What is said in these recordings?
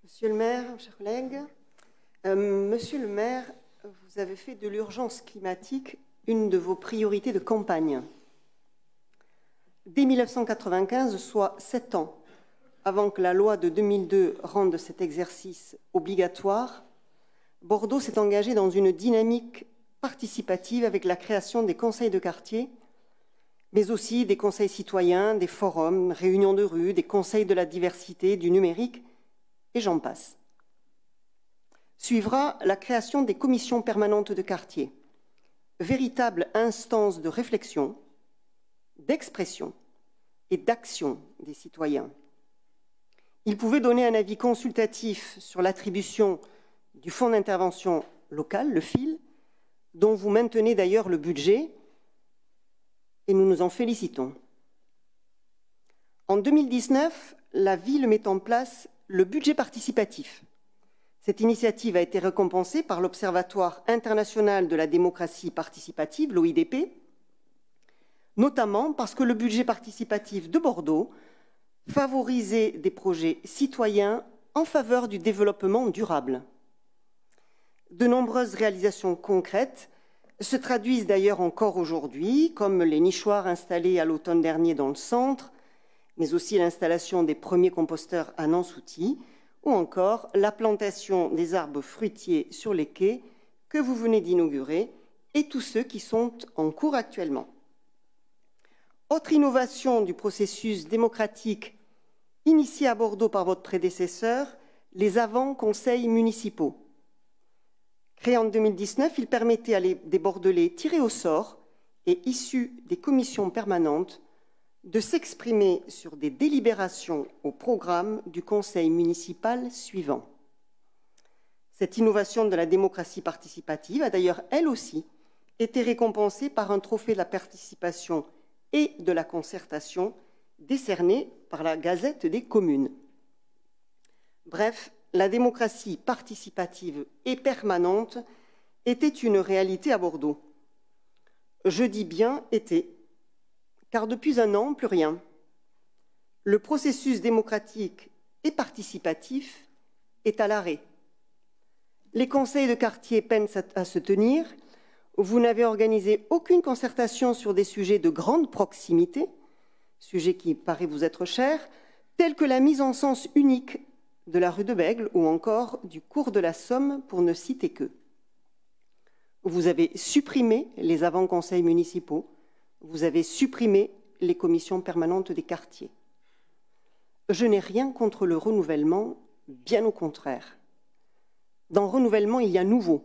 Monsieur le maire, chers collègues, Monsieur le maire, vous avez fait de l'urgence climatique une de vos priorités de campagne. Dès 1995, soit 7 ans avant que la loi de 2002 rende cet exercice obligatoire, Bordeaux s'est engagé dans une dynamique participative avec la création des conseils de quartier, mais aussi des conseils citoyens, des forums, réunions de rue, des conseils de la diversité, du numérique, et j'en passe. Suivra la création des commissions permanentes de quartier, véritable instance de réflexion, d'expression et d'action des citoyens. Ils pouvaient donner un avis consultatif sur l'attribution du fonds d'intervention local, le FIL, dont vous maintenez d'ailleurs le budget, et nous nous en félicitons. En 2019, la ville met en place le budget participatif. Cette initiative a été récompensée par l'Observatoire international de la démocratie participative, l'OIDP, notamment parce que le budget participatif de Bordeaux favorisait des projets citoyens en faveur du développement durable. De nombreuses réalisations concrètes se traduisent d'ailleurs encore aujourd'hui, comme les nichoirs installés à l'automne dernier dans le centre, mais aussi l'installation des premiers composteurs à Nansouty, ou encore la plantation des arbres fruitiers sur les quais que vous venez d'inaugurer, et tous ceux qui sont en cours actuellement. Autre innovation du processus démocratique initié à Bordeaux par votre prédécesseur, les avant-conseils municipaux. Créé en 2019, il permettait à des Bordelais tirés au sort et issus des commissions permanentes de s'exprimer sur des délibérations au programme du conseil municipal suivant. Cette innovation de la démocratie participative a d'ailleurs, elle aussi, été récompensée par un trophée de la participation et de la concertation décerné par la Gazette des communes. Bref, la démocratie participative et permanente était une réalité à Bordeaux. Je dis bien « était », car depuis un an, plus rien. Le processus démocratique et participatif est à l'arrêt. Les conseils de quartier peinent à se tenir. Vous n'avez organisé aucune concertation sur des sujets de grande proximité, sujets qui paraît vous être chers, tels que la mise en sens unique de la rue de Bègle ou encore du cours de la Somme, pour ne citer que. Vous avez supprimé les avant-conseils municipaux, vous avez supprimé les commissions permanentes des quartiers. Je n'ai rien contre le renouvellement, bien au contraire. Dans renouvellement, il y a nouveau.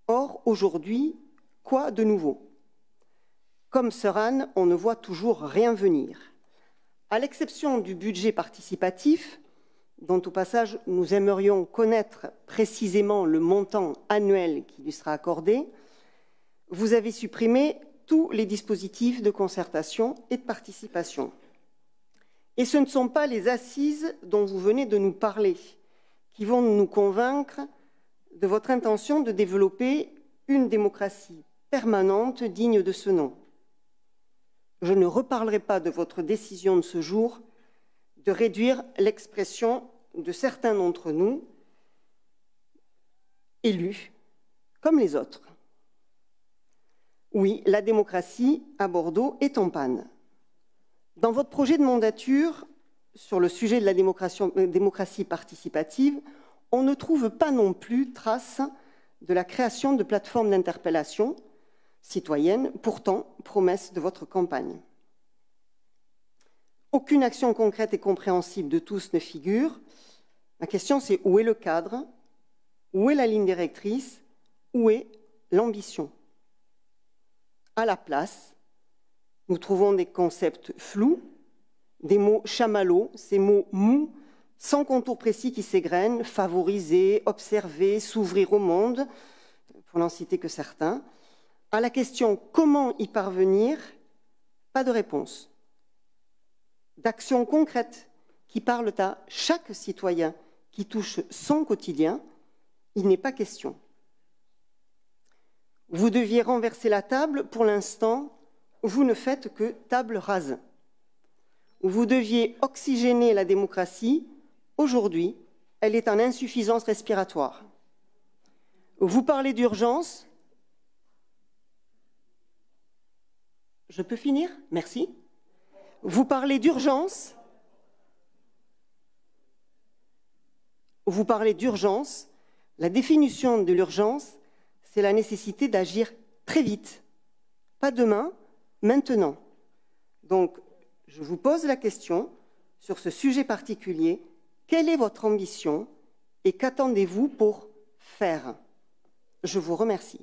Or, aujourd'hui, quoi de nouveau? Comme Sœur Anne, on ne voit toujours rien venir. À l'exception du budget participatif, dont au passage nous aimerions connaître précisément le montant annuel qui lui sera accordé, vous avez supprimé tous les dispositifs de concertation et de participation. Et ce ne sont pas les assises dont vous venez de nous parler qui vont nous convaincre de votre intention de développer une démocratie permanente digne de ce nom. Je ne reparlerai pas de votre décision de ce jour de réduire l'expression de certains d'entre nous, élus, comme les autres. Oui, la démocratie à Bordeaux est en panne. Dans votre projet de mandature, sur le sujet de la démocratie participative, on ne trouve pas non plus trace de la création de plateformes d'interpellation citoyenne, pourtant promesse de votre campagne. Aucune action concrète et compréhensible de tous ne figure. Ma question, c'est où est le cadre? Où est la ligne directrice? Où est l'ambition? À la place, nous trouvons des concepts flous, des mots chamallows, ces mots mous, sans contour précis qui s'égrènent, favoriser, observer, s'ouvrir au monde, pour n'en citer que certains. À la question « Comment y parvenir ?», pas de réponse. D'actions concrètes qui parlent à chaque citoyen qui touche son quotidien, il n'est pas question. Vous deviez renverser la table, pour l'instant, vous ne faites que table rase. Vous deviez oxygéner la démocratie, aujourd'hui, elle est en insuffisance respiratoire. Vous parlez d'urgence. Je peux finir? Merci. Vous parlez d'urgence. Vous parlez d'urgence. La définition de l'urgence, c'est la nécessité d'agir très vite. Pas demain, maintenant. Donc, je vous pose la question sur ce sujet particulier. Quelle est votre ambition et qu'attendez-vous pour faire? Je vous remercie.